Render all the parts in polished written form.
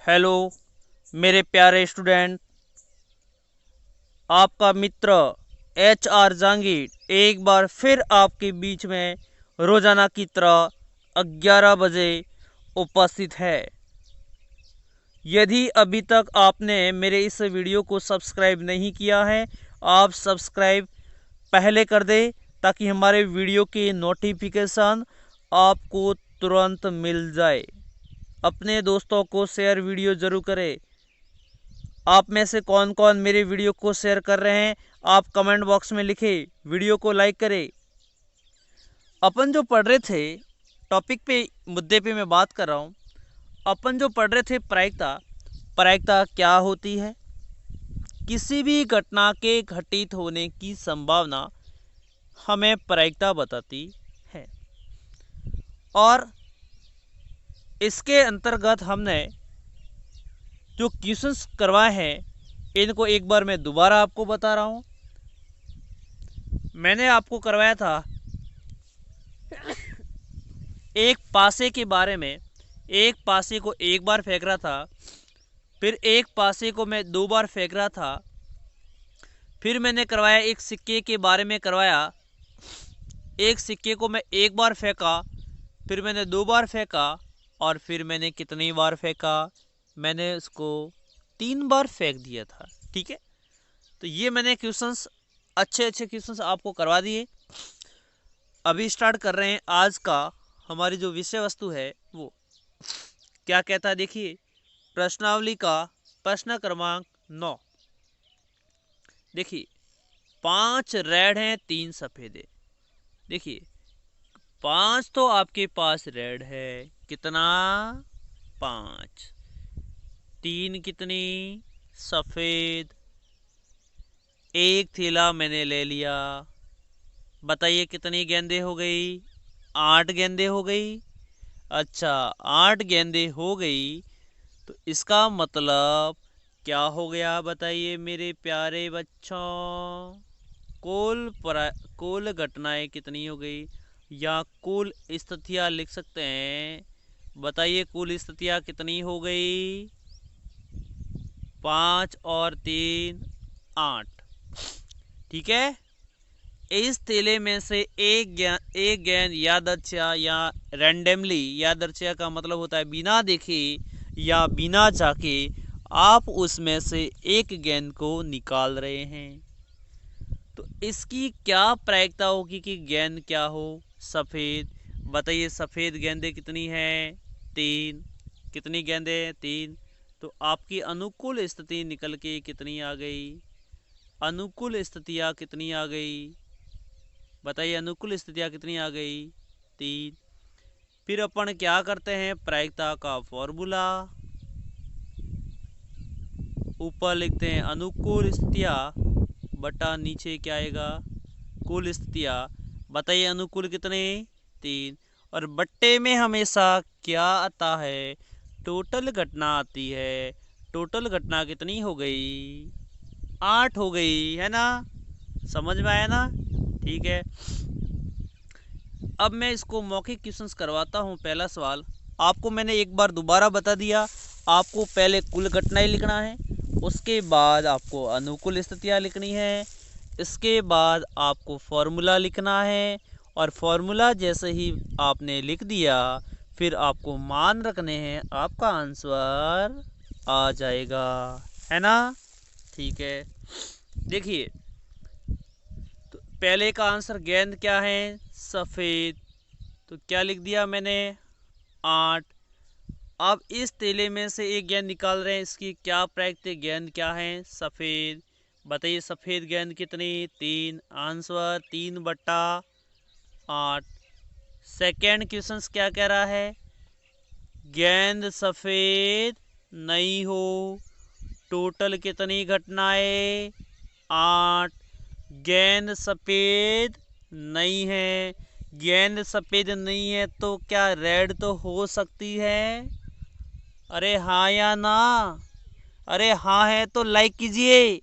Hello मेरे प्यारे student, आपका मित्र HR जहांगीर एक बार फिर आपके बीच में रोजाना की तरह 11 बजे उपस्थित है। यदि अभी तक आपने मेरे इस वीडियो को सब्सक्राइब नहीं किया है, आप सब्सक्राइब पहले कर दे ताकि हमारे वीडियो की नोटिफिकेशन आपको तुरंत मिल जाए। अपने दोस्तों को शेयर वीडियो ज़रूर करें। आप में से कौन कौन मेरे वीडियो को शेयर कर रहे हैं, आप कमेंट बॉक्स में लिखें। वीडियो को लाइक करें। अपन जो पढ़ रहे थे टॉपिक पे, मुद्दे पे मैं बात कर रहा हूँ। अपन जो पढ़ रहे थे प्रायिकता। प्रायिकता क्या होती है? किसी भी घटना के घटित होने की संभावना हमें प्रायिकता बताती है। और इसके अंतर्गत हमने जो क्वेश्चंस करवाए हैं इनको एक बार मैं दोबारा आपको बता रहा हूँ। मैंने आपको करवाया था एक पासे के बारे में। एक पासे को एक बार फेंक रहा था, फिर एक पासे को मैं 2 बार फेंक रहा था, फिर मैंने करवाया एक सिक्के के बारे में करवाया। एक सिक्के को मैं एक बार फेंका, फिर मैंने 2 बार फेंका, और फिर मैंने कितनी बार फेंका? मैंने उसको 3 बार फेंक दिया था। ठीक है, तो ये मैंने क्वेश्चंस, अच्छे अच्छे क्वेश्चंस आपको करवा दिए। अभी स्टार्ट कर रहे हैं आज का। हमारी जो विषय वस्तु है वो क्या कहता है, देखिए। प्रश्नावली का प्रश्न क्रमांक 9। देखिए, 5 रेड हैं, 3 सफेद है। देखिए, 5 तो आपके पास रेड है, कितना? 5। 3 कितनी? सफेद। एक थैला मैंने ले लिया। बताइए कितनी गेंदें हो गई? 8 गेंदें हो गई। अच्छा, 8 गेंदें हो गई, तो इसका मतलब क्या हो गया? बताइए मेरे प्यारे बच्चों। कुल घटनाएं कितनी हो गई, या कुल स्थितियां लिख सकते हैं। बताइए कुल स्थितियां कितनी हो गई? 5 और 3 8। ठीक है, इस थैले में से एक गेंद यादृच्छिक या रैंडमली, यादृच्छिक का मतलब होता है बिना देखे या बिना झाके, आप उसमें से एक गेंद को निकाल रहे हैं। तो इसकी क्या प्रायिकता होगी कि गेंद क्या हो? सफ़ेद। बताइए सफ़ेद गेंदें कितनी हैं? 3। कितनी गेंदें? 3। तो आपकी अनुकूल स्थिति निकल के कितनी आ गई? अनुकूल स्थितियाँ कितनी आ गई? बताइए अनुकूल स्थितियाँ कितनी आ गई? 3। फिर अपन क्या करते हैं? प्रायिकता का फॉर्मूला ऊपर लिखते हैं, अनुकूल स्थितियाँ बटा नीचे क्या आएगा? कुल स्थितियाँ। बताइए अनुकूल कितने? 3। और बट्टे में हमेशा क्या आता है? टोटल घटना आती है। टोटल घटना कितनी हो गई? 8 हो गई, है ना? समझ में आया ना? ठीक है, अब मैं इसको मौखिक क्वेश्चंस करवाता हूँ। पहला सवाल आपको मैंने एक बार दोबारा बता दिया। आपको पहले कुल घटनाएं लिखना है, उसके बाद आपको अनुकूल स्थितियाँ लिखनी है, इसके बाद आपको फॉर्मूला लिखना है, और फॉर्मूला जैसे ही आपने लिख दिया फिर आपको मान रखने हैं, आपका आंसर आ जाएगा, है ना? ठीक है, देखिए, तो पहले का आंसर गेंद क्या है? सफ़ेद। तो क्या लिख दिया मैंने? 8। अब इस तेले में से एक गेंद निकाल रहे हैं, इसकी क्या प्रायिकता? गेंद क्या है? सफ़ेद। बताइए सफ़ेद गेंद कितनी? 3। आंसर 3 बट्टा 8। सेकेंड क्वेश्चन क्या कह रहा है? गेंद सफ़ेद नहीं हो। टोटल कितनी घटनाएं? 8। गेंद सफ़ेद नहीं है। गेंद सफ़ेद नहीं है तो क्या रेड तो हो सकती है? अरे हाँ या ना? अरे हाँ है तो लाइक कीजिए।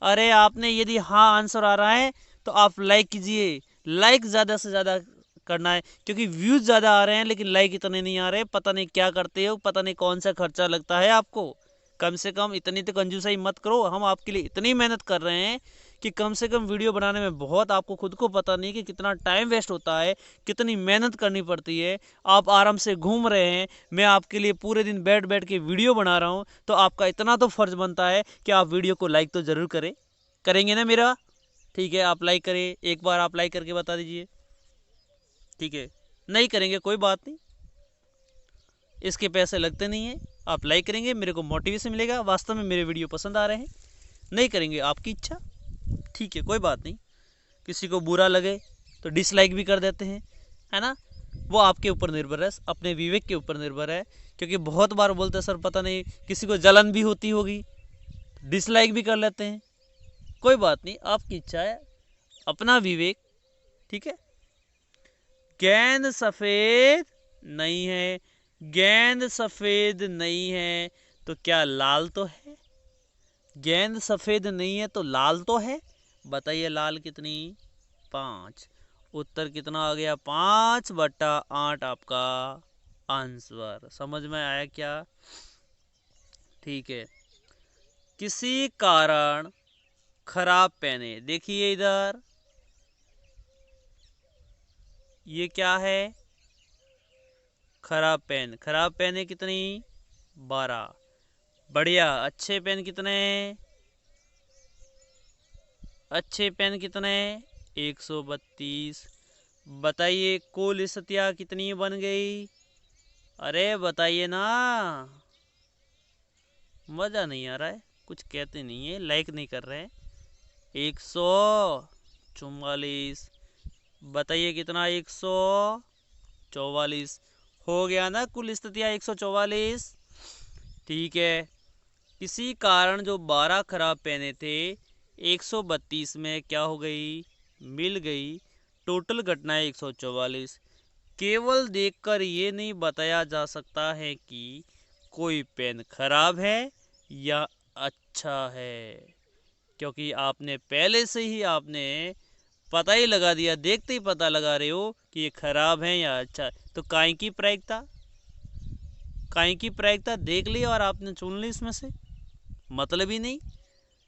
अरे आपने यदि हाँ आंसर आ रहा है तो आप लाइक कीजिए। लाइक ज़्यादा से ज़्यादा करना है, क्योंकि व्यूज़ ज़्यादा आ रहे हैं लेकिन लाइक इतने नहीं आ रहे। पता नहीं क्या करते हो, पता नहीं कौन सा खर्चा लगता है आपको। कम से कम इतनी तो कंजूसाई मत करो। हम आपके लिए इतनी मेहनत कर रहे हैं कि कम से कम वीडियो बनाने में बहुत आपको खुद को पता नहीं कि कितना टाइम वेस्ट होता है, कितनी मेहनत करनी पड़ती है। आप आराम से घूम रहे हैं, मैं आपके लिए पूरे दिन बैठ बैठ के वीडियो बना रहा हूँ, तो आपका इतना तो फ़र्ज़ बनता है कि आप वीडियो को लाइक तो ज़रूर करें। करेंगे ना मेरा? ठीक है, आप लाइक करें, एक बार आप लाइक करके बता दीजिए। ठीक है, नहीं करेंगे कोई बात नहीं, इसके पैसे लगते नहीं हैं। आप लाइक करेंगे, मेरे को मोटिवेशन मिलेगा, वास्तव में मेरे वीडियो पसंद आ रहे हैं। नहीं करेंगे, आपकी इच्छा, ठीक है, कोई बात नहीं। किसी को बुरा लगे तो डिसलाइक भी कर देते हैं, है ना। वो आपके ऊपर निर्भर है, अपने विवेक के ऊपर निर्भर है। क्योंकि बहुत बार बोलते हैं सर पता नहीं किसी को जलन भी होती होगी, डिसलाइक भी कर लेते हैं। कोई बात नहीं, आपकी इच्छा है, अपना विवेक। ठीक है। गेंद सफ़ेद नहीं है, गेंद सफ़ेद नहीं है तो क्या लाल तो है? गेंद सफ़ेद नहीं है तो लाल तो है। बताइए लाल कितनी? 5। उत्तर कितना आ गया? 5/8 आपका आंसर। समझ में आया क्या? ठीक है। किसी कारण खराब पेने, देखिए इधर, ये क्या है? खराब पेन। खराब पेन है कितनी? 12। बढ़िया। अच्छे पेन कितने? अच्छे पेन कितने? 132। बताइए कुल स्थितियाँ कितनी बन गई? अरे बताइए ना, मज़ा नहीं आ रहा है, कुछ कहते नहीं है, लाइक नहीं कर रहे हैं। 144। बताइए कितना? 144 हो गया ना कुल स्थितियाँ 144। ठीक है। किसी कारण जो 12 खराब पेने थे 132 में क्या हो गई? मिल गई। टोटल घटनाएं 144। केवल देखकर ये नहीं बताया जा सकता है कि कोई पेन खराब है या अच्छा है, क्योंकि आपने पहले से ही आपने पता ही लगा दिया, देखते ही पता लगा रहे हो कि ये खराब है या अच्छा है। तो काहे की प्रायिकता? काहे की प्रायिकता देख ली और आपने चुन ली इसमें से? मतलब ही नहीं।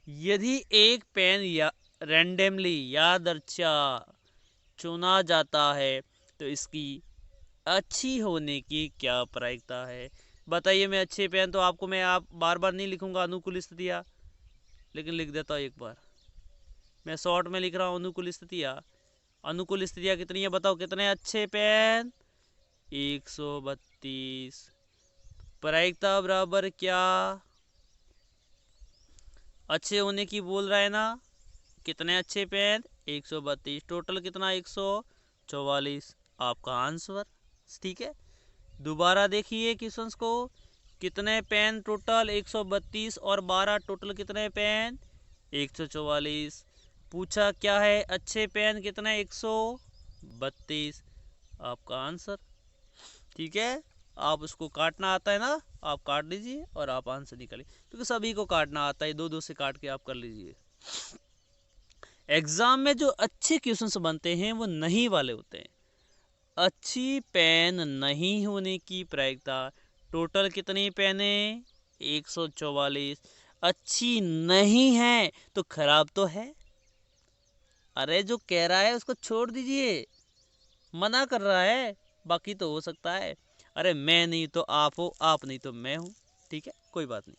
यदि एक पेन या रैंडमली यादृच्छा चुना जाता है तो इसकी अच्छी होने की क्या प्रायिकता है? बताइए। मैं अच्छे पेन तो आपको मैं आप बार बार नहीं लिखूंगा अनुकूल स्थितियाँ, लेकिन लिख देता हूँ एक बार। मैं शॉर्ट में लिख रहा हूँ अनुकूल स्थितियाँ। अनुकूल स्थितियाँ कितनी है बताओ? कितने अच्छे पेन? 132। प्रायिकता बराबर क्या? अच्छे होने की बोल रहा है ना। कितने अच्छे पेन? 132। टोटल कितना? 144। आपका आंसर। ठीक है। दोबारा देखिए क्वेश्चंस को। कितने पेन टोटल? 132 और 12 टोटल कितने पेन? 144। पूछा क्या है? अच्छे पेन कितने? 132। आपका आंसर। ठीक है। आप उसको काटना आता है ना, आप काट लीजिए और आप आंसर निकालिए, क्योंकि सभी को काटना आता है, 2-2 से काट के आप कर लीजिए। एग्जाम में जो अच्छे क्वेश्चंस बनते हैं वो नहीं वाले होते हैं। अच्छी पेन नहीं होने की प्रायिकता टोटल कितनी पेने? 144। अच्छी नहीं है तो खराब तो है। अरे जो कह रहा है उसको छोड़ दीजिए, मना कर रहा है, बाकी तो हो सकता है। अरे मैं नहीं तो आप हो, आप नहीं तो मैं हूँ। ठीक है, कोई बात नहीं।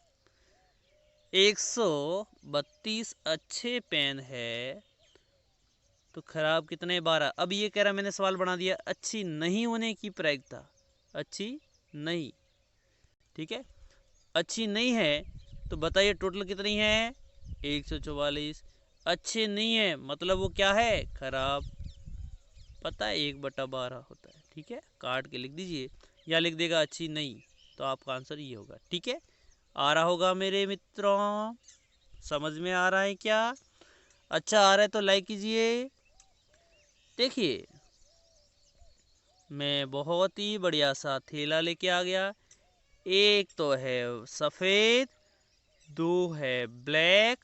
132 अच्छे पेन है तो खराब कितने? 12। अब ये कह रहा मैंने सवाल बना दिया अच्छी नहीं होने की प्रायिकता। अच्छी नहीं, ठीक है, अच्छी नहीं है तो बताइए टोटल कितनी है? 144। अच्छे नहीं है मतलब वो क्या है? खराब। पता है 1/12 होता है। ठीक है, काट के लिख दीजिए या लिख देगा अच्छी नहीं, तो आपका आंसर ये होगा। ठीक है, आ रहा होगा मेरे मित्रों? समझ में आ रहा है क्या? अच्छा आ रहा है तो लाइक कीजिए। देखिए मैं बहुत ही बढ़िया सा थैला लेके आ गया। एक तो है सफ़ेद, 2 है ब्लैक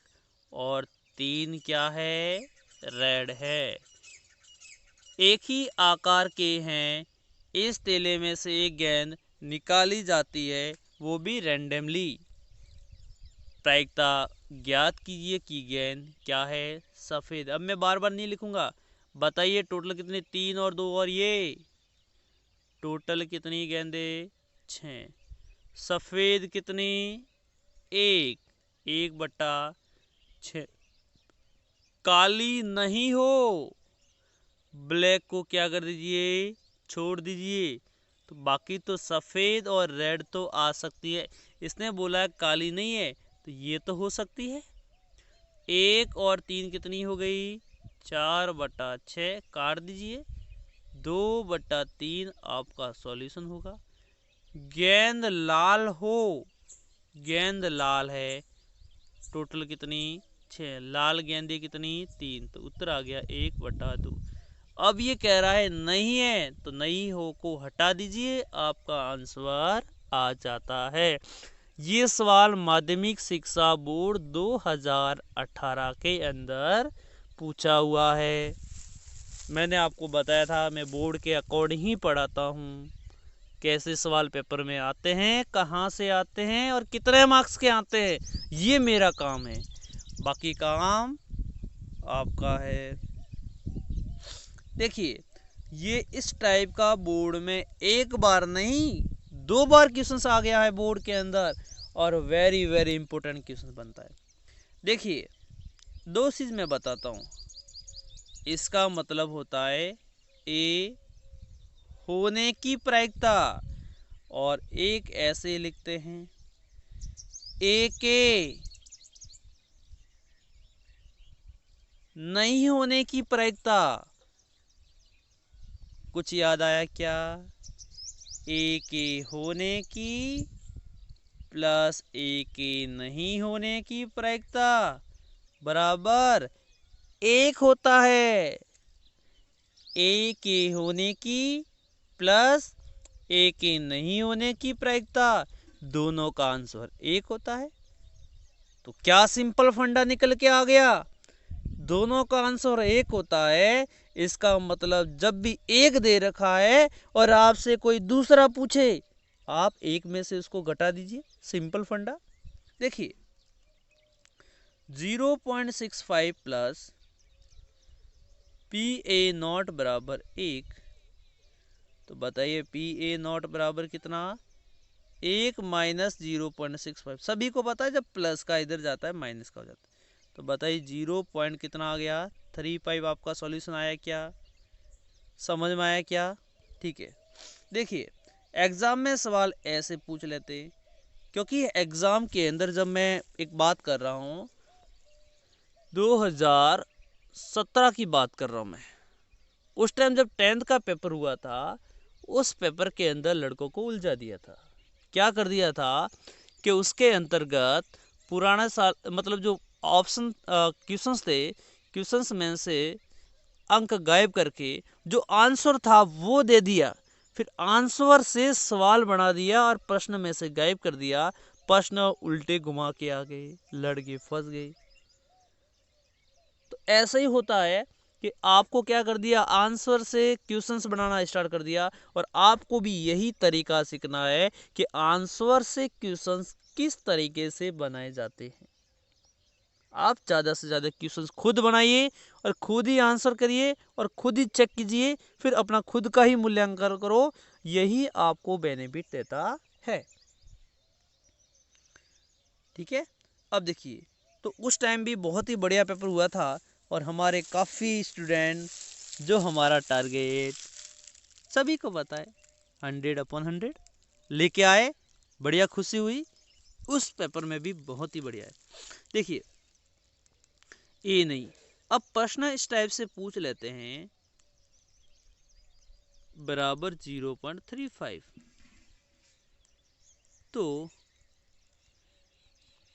और 3 क्या है? रेड है। एक ही आकार के हैं, इस तेले में से एक गेंद निकाली जाती है, वो भी रैंडमली। प्रायिकता ज्ञात कीजिए कि गेंद क्या है, सफ़ेद। अब मैं बार बार नहीं लिखूंगा, बताइए टोटल कितने, 3 और 2 और ये टोटल कितनी गेंदें, 6। सफ़ेद कितनी, 1/6। काली नहीं हो, ब्लैक को क्या कर दीजिए, छोड़ दीजिए। तो बाकी तो सफ़ेद और रेड तो आ सकती है, इसने बोला काली नहीं है तो ये तो हो सकती है। 1 और 3 कितनी हो गई, 4/6, काट दीजिए। 2/3 आपका सॉल्यूशन होगा। गेंद लाल हो, गेंद लाल है, टोटल कितनी, 6। लाल गेंदें कितनी, 3, तो उत्तर आ गया 1/2। अब ये कह रहा है नहीं है, तो नहीं हो को हटा दीजिए, आपका आंसर आ जाता है। ये सवाल माध्यमिक शिक्षा बोर्ड 2018 के अंदर पूछा हुआ है। मैंने आपको बताया था मैं बोर्ड के अकॉर्डिंग ही पढ़ाता हूँ, कैसे सवाल पेपर में आते हैं, कहाँ से आते हैं और कितने मार्क्स के आते हैं, ये मेरा काम है। बाकी काम आपका है। देखिए, ये इस टाइप का बोर्ड में एक बार नहीं 2 बार क्वेश्चन आ गया है बोर्ड के अंदर, और वेरी वेरी इंपॉर्टेंट क्वेश्चन बनता है। देखिए, 2 चीज़ मैं बताता हूँ। इसका मतलब होता है ए होने की प्रायिकता, और एक ऐसे लिखते हैं ए के नहीं होने की प्रायिकता। कुछ याद आया क्या, ए के होने की प्लस ए के नहीं होने की प्रायिकता बराबर 1 होता है। ए के होने की प्लस ए के नहीं होने की प्रायिकता, दोनों का आंसर 1 होता है। तो क्या सिंपल फंडा निकल के आ गया, दोनों का आंसर 1 होता है। इसका मतलब जब भी 1 दे रखा है और आपसे कोई दूसरा पूछे, आप 1 में से उसको घटा दीजिए, सिंपल फंडा। देखिए, 0.65 प्लस PA0 बराबर 1, तो बताइए PA0 बराबर कितना, 1 माइनस 0.65। सभी को पता है जब प्लस का इधर जाता है माइनस का हो जाता है। तो बताइए 0 पॉइंट कितना आ गया, 35। आपका सॉल्यूशन आया क्या, समझ में आया क्या? ठीक है। देखिए, एग्ज़ाम में सवाल ऐसे पूछ लेते हैं, क्योंकि एग्ज़ाम के अंदर जब मैं एक बात कर रहा हूँ 2017 की बात कर रहा हूँ मैं, उस टाइम जब 10th का पेपर हुआ था, उस पेपर के अंदर लड़कों को उलझा दिया था। क्या कर दिया था कि उसके अंतर्गत पुराना साल मतलब जो ऑप्शन क्वेश्चंस थे, क्वेश्चंस में से अंक गायब करके जो आंसर था वो दे दिया, फिर आंसर से सवाल बना दिया और प्रश्न में से गायब कर दिया। प्रश्न उल्टे घुमा के आ गए, लड़के फंस गए। तो ऐसा ही होता है कि आपको क्या कर दिया, आंसर से क्वेश्चंस बनाना स्टार्ट कर दिया, और आपको भी यही तरीका सीखना है कि आंसर से क्वेश्चंस किस तरीके से बनाए जाते हैं। आप ज़्यादा से ज़्यादा क्वेश्चंस खुद बनाइए और खुद ही आंसर करिए और खुद ही चेक कीजिए, फिर अपना खुद का ही मूल्यांकन करो, यही आपको बेनिफिट देता है। ठीक है। अब देखिए, तो उस टाइम भी बहुत ही बढ़िया पेपर हुआ था, और हमारे काफ़ी स्टूडेंट, जो हमारा टारगेट सभी को पता है 100/100 लेके आए, बढ़िया खुशी हुई। उस पेपर में भी बहुत ही बढ़िया है। देखिए, ए नहीं, अब प्रश्न इस टाइप से पूछ लेते हैं, बराबर 0.35, तो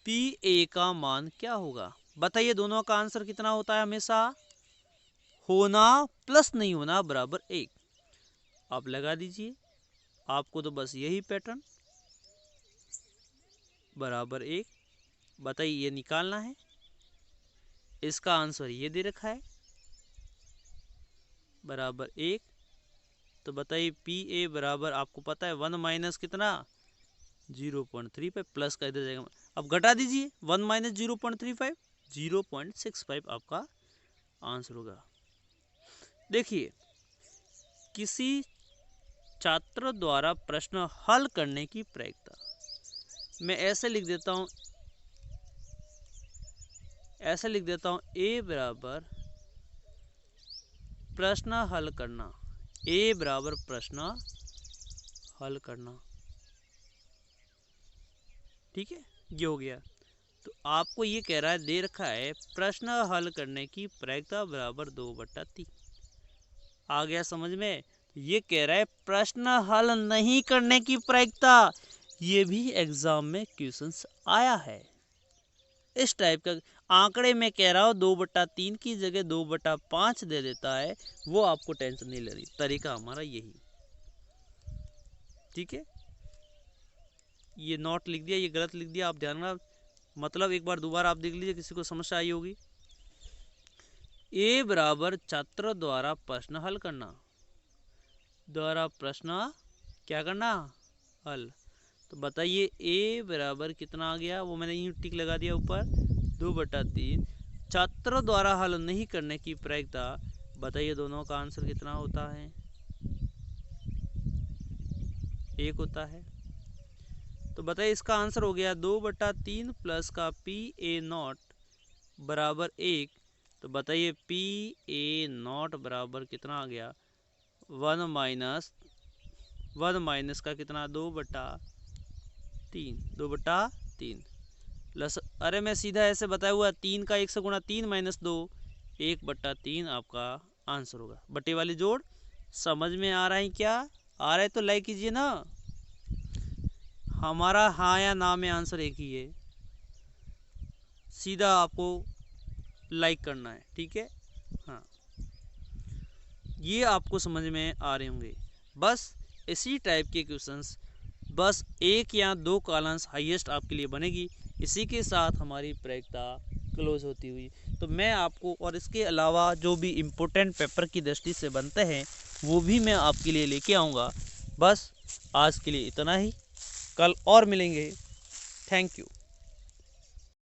पी ए का मान क्या होगा, बताइए। दोनों का आंसर कितना होता है, हमेशा होना प्लस नहीं होना बराबर 1। आप लगा दीजिए, आपको तो बस यही पैटर्न बराबर 1, बताइए ये निकालना है। इसका आंसर ये दे रखा है बराबर 1। तो बताइए पी ए बराबर आपको पता है 1 माइनस कितना 0.35 प्लस का इधर जाएगा। अब घटा दीजिए 1 माइनस 0.35 0.65 आपका आंसर होगा। देखिए किसी छात्र द्वारा प्रश्न हल करने की प्रक्रिया, मैं ऐसे लिख देता हूँ ए बराबर प्रश्न हल करना, ए बराबर प्रश्न हल करना। ठीक है, ये हो गया। तो आपको ये कह रहा है, दे रखा है प्रश्न हल करने की प्रक्रिया बराबर 2/3। आ गया समझ में? ये कह रहा है प्रश्न हल नहीं करने की प्रक्रिया, ये भी एग्जाम में क्वेश्चंस आया है इस टाइप का। आंकड़े में कह रहा हूँ 2/3 की जगह 2/5 दे देता है, वो आपको टेंशन नहीं ले रही। तरीका हमारा यही। ठीक है, ये नोट लिख दिया, ये गलत लिख दिया, आप ध्यान रखना। मतलब एक बार दोबारा आप देख लीजिए, किसी को समस्या आई होगी। ए बराबर छात्र द्वारा प्रश्न हल करना, द्वारा प्रश्न क्या करना हल। तो बताइए ए बराबर कितना आ गया, वो मैंने यूं टिक लगा दिया ऊपर 2/3। छात्र द्वारा हल नहीं करने की प्रक्रिया, बताइए दोनों का आंसर कितना होता है 1 होता है। तो बताइए इसका आंसर हो गया 2/3 प्लस का पी ए नॉट बराबर 1। तो बताइए पी ए नॉट बराबर कितना आ गया 1 माइनस का कितना 2/3 प्लस, अरे मैं सीधा ऐसे बताया हुआ 3 का 1 से गुणा 3 माइनस 2 1/3 आपका आंसर होगा। बटे वाली जोड़ समझ में आ रहा है क्या? आ रहा है तो लाइक कीजिए ना। हमारा हाँ या ना में आंसर एक ही है, सीधा आपको लाइक करना है। ठीक है, हाँ ये आपको समझ में आ रहे होंगे। बस इसी टाइप के क्वेश्चंस, बस 1 या 2 कॉलम्स हाईएस्ट आपके लिए बनेगी। इसी के साथ हमारी प्रक्रिया क्लोज होती हुई। तो मैं आपको और इसके अलावा जो भी इम्पोर्टेंट पेपर की दृष्टि से बनते हैं वो भी मैं आपके लिए लेके आऊँगा। बस आज के लिए इतना ही, कल और मिलेंगे। Thank you.